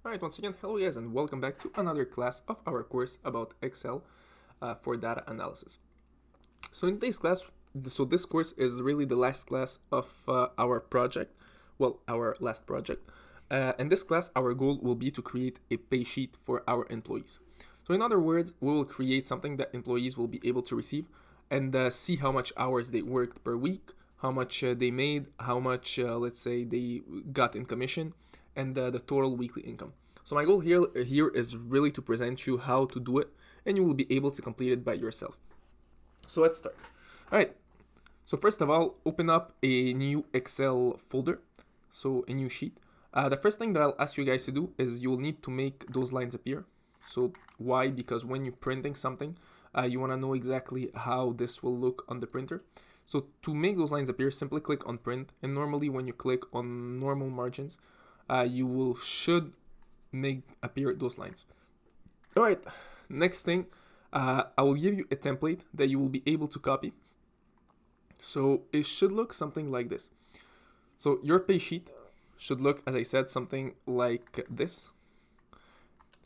Alright, once again, hello guys and welcome back to another class of our course about Excel for data analysis. So in today's class, this course is really the last class of our project, well, our last project. In this class, our goal will be to create a pay sheet for our employees. So in other words, we will create something that employees will be able to receive and see how much hours they worked per week, how much they made, how much, let's say, they got in commission, and the total weekly income. So my goal here is really to present you how to do it, and you will be able to complete it by yourself. So let's start. All right. So first of all, open up a new Excel folder, so a new sheet. The first thing that I'll ask you guys to do is you will need to make those lines appear. So why? Because when you're printing something, you want to know exactly how this will look on the printer. So to make those lines appear, simply click on print, and normally when you click on normal margins, you should make appear those lines. All right, next thing, I will give you a template that you will be able to copy. So it should look something like this. So your pay sheet should look, as I said, something like this.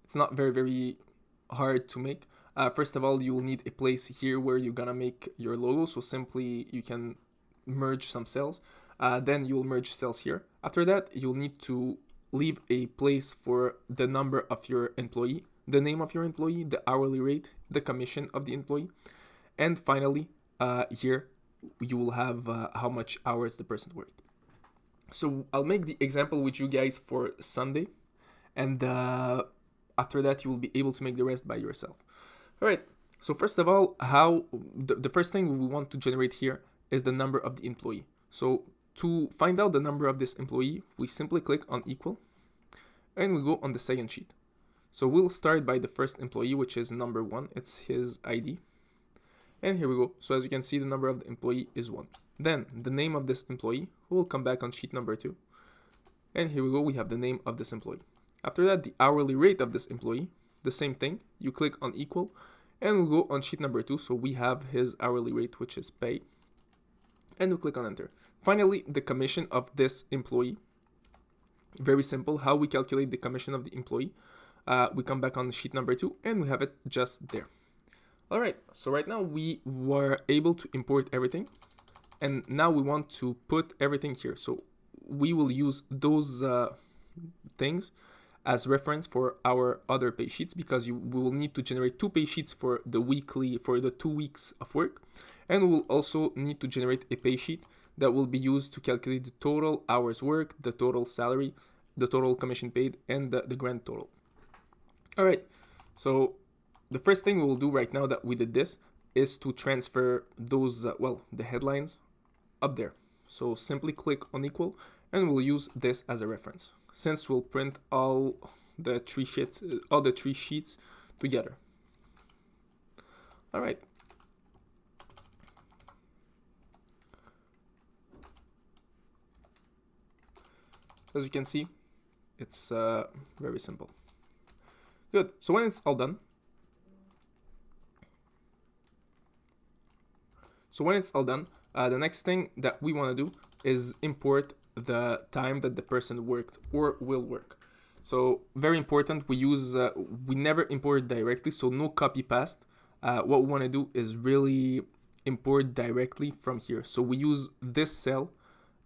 It's not very hard to make. First of all, you will need a place here where you're gonna make your logo. So simply you can merge some cells. Then you'll merge cells here. After that, you'll need to leave a place for the number of your employee, the name of your employee, the hourly rate, the commission of the employee, and finally, here you will have how much hours the person worked. So I'll make the example with you guys for Sunday, and after that you will be able to make the rest by yourself. All right. So first of all, the first thing we want to generate here is the number of the employee. So to find out the number of this employee, we simply click on equal and we go on the second sheet. So we'll start by the first employee, which is number 1. It's his ID. And here we go. So as you can see, the number of the employee is 1. Then the name of this employee will come back on sheet number 2. And here we go. We have the name of this employee. After that, the hourly rate of this employee, the same thing. You click on equal and we'll go on sheet number 2. So we have his hourly rate, which is pay. And we'll click on enter. Finally, the commission of this employee. Very simple. How we calculate the commission of the employee. We come back on sheet number 2 and we have it just there. All right. So right now we were able to import everything. And now we want to put everything here. So we will use those things as reference for our other pay sheets, because we will need to generate 2 pay sheets for the 2 weeks of work. And we will also need to generate a pay sheet that will be used to calculate the total hours worked, the total salary, the total commission paid, and the grand total. All right, so the first thing we will do right now that we did this is to transfer those, the headlines up there. So simply click on equal and we'll use this as a reference, since we'll print all the three sheets together. All right. As you can see, it's very simple. Good. So when it's all done, the next thing that we want to do is import the time that the person worked or will work. So very important, we never import directly, so no copy paste. What we want to do is really import directly from here. So we use this cell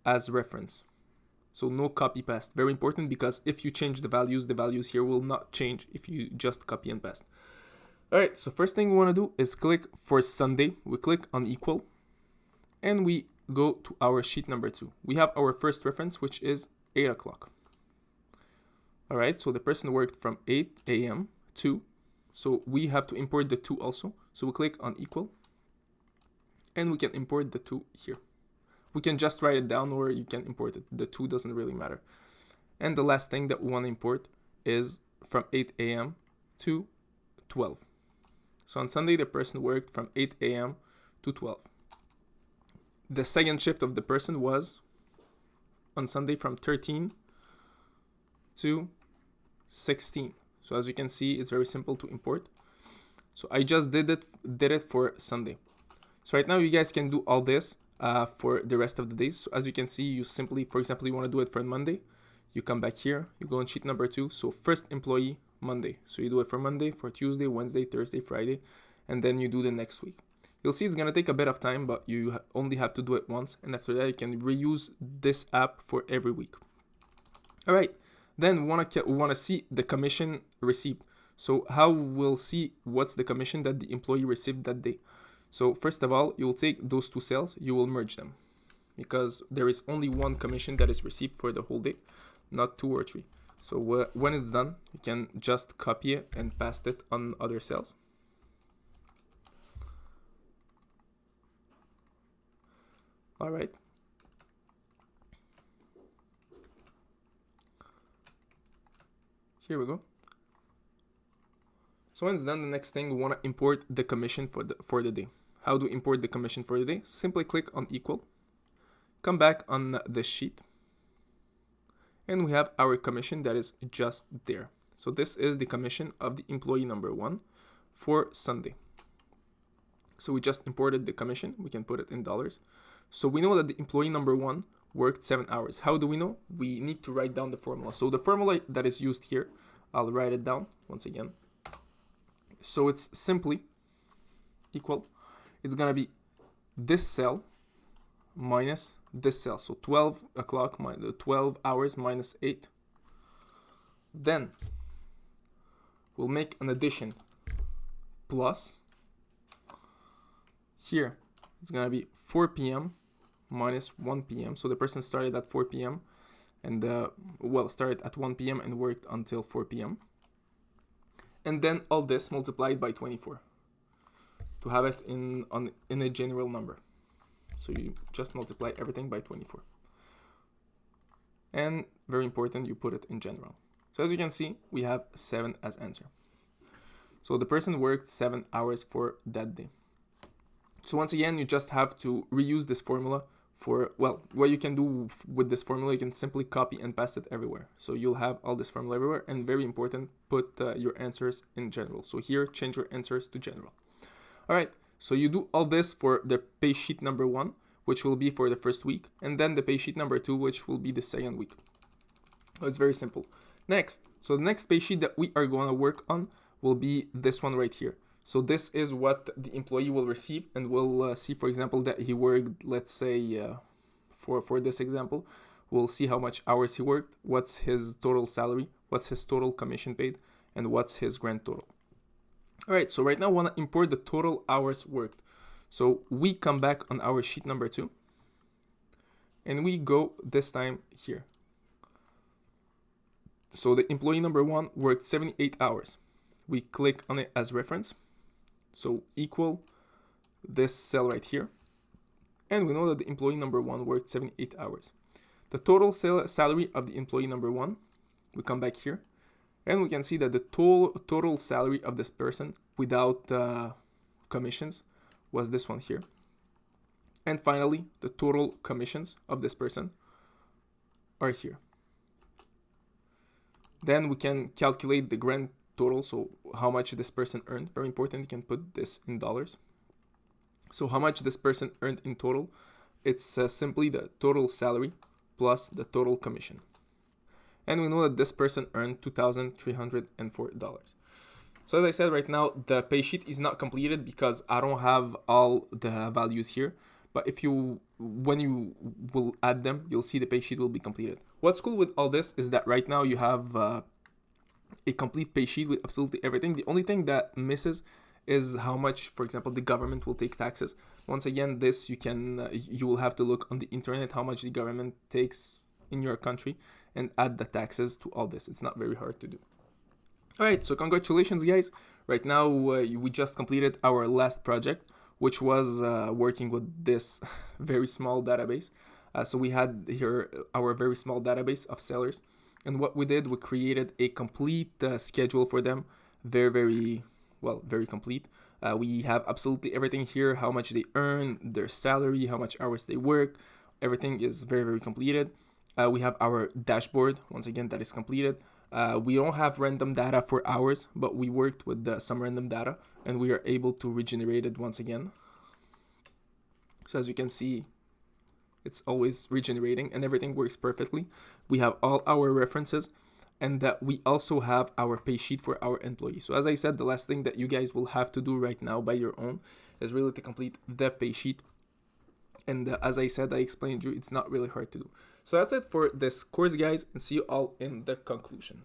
as reference. So no copy paste. Very important, because if you change the values here will not change if you just copy and paste. All right, so first thing we want to do is click for Sunday. We click on equal and we go to our sheet number 2. We have our first reference, which is 8 o'clock. All right, so the person worked from 8 a.m. to, so we have to import the 2 also. So we click on equal and we can import the 2 here. We can just write it down or you can import it. The 2 doesn't really matter. And the last thing that we want to import is from 8 a.m. to 12. So on Sunday, the person worked from 8 a.m. to 12. The second shift of the person was on Sunday from 13 to 16. So as you can see, it's very simple to import. So I just did it for Sunday. So right now you guys can do all this for the rest of the days. So as you can see, you simply, for example, you want to do it for Monday, You come back here, you go on sheet number 2. So first employee, Monday. So you do it for Monday, for Tuesday, Wednesday, Thursday, Friday, and then you do the next week. You'll see it's going to take a bit of time, but you only have to do it once. And after that, you can reuse this app for every week. All right. Then we want to see the commission received. So how we'll see what's the commission that the employee received that day. So first of all, you'll take those two cells, you will merge them, because there is only one commission that is received for the whole day, not 2 or 3. So when it's done, you can just copy it and paste it on other cells. All right. Here we go. So when it's done, the next thing, we want to import the commission for the day. How to import the commission for the day? Simply click on equal, come back on the sheet, and we have our commission that is just there. So this is the commission of the employee number 1 for Sunday. So we just imported the commission. We can put it in dollars. So we know that the employee number 1 worked 7 hours. How do we know? We need to write down the formula. So the formula that is used here, I'll write it down once again. So it's simply equal. It's going to be this cell minus this cell. So 12 o'clock minus 12 hours minus 8. Then we'll make an addition plus. Here it's going to be 4 p.m. minus 1 p.m. So the person started at 4 p.m. and started at 1 p.m. and worked until 4 p.m. And then all this multiplied by 24 to have it in a general number. So you just multiply everything by 24. And very important, you put it in general. So as you can see, we have 7 as answer. So the person worked 7 hours for that day. So once again, you just have to reuse this formula for, well, what you can do with this formula, you can simply copy and paste it everywhere. So you'll have all this formula everywhere, and very important, put your answers in general. So here, change your answers to general. All right, so you do all this for the pay sheet number 1, which will be for the first week, and then the pay sheet number 2, which will be the second week. So it's very simple. Next, so the next pay sheet that we are going to work on will be this one right here. So this is what the employee will receive, and we'll see, for example, that he worked, let's say, for this example, we'll see how much hours he worked, what's his total salary, what's his total commission paid, and what's his grand total. All right, so right now I want to import the total hours worked. So we come back on our sheet number 2, and we go this time here. So the employee number 1 worked 78 hours. We click on it as reference. So equal this cell right here. And we know that the employee number 1 worked 78 hours. The total salary of the employee number 1, we come back here. And we can see that the total salary of this person without commissions was this one here. And finally, the total commissions of this person are here. Then we can calculate the grand total, so how much this person earned. Very important, you can put this in dollars. So how much this person earned in total, it's simply the total salary plus the total commission. And we know that this person earned $2,304. So as I said, right now the pay sheet is not completed because I don't have all the values here. But when you will add them, you'll see the pay sheet will be completed. What's cool with all this is that right now you have a complete pay sheet with absolutely everything. The only thing that misses is how much, for example, the government will take taxes. Once again, this you will have to look on the internet how much the government takes in your country and add the taxes to all this. It's not very hard to do. All right, so congratulations, guys. Right now, we just completed our last project, which was working with this very small database. So we had here our very small database of sellers. And what we did, we created a complete schedule for them. Very complete. We have absolutely everything here, how much they earn, their salary, how much hours they work. Everything is very completed. We have our dashboard, once again, that is completed. We don't have random data for hours, but we worked with some random data and we are able to regenerate it once again. So as you can see, it's always regenerating and everything works perfectly. We have all our references, and that we also have our pay sheet for our employees. So as I said, the last thing that you guys will have to do right now by your own is really to complete the pay sheet. And as I said, I explained you, it's not really hard to do. So that's it for this course, guys, and see you all in the conclusion.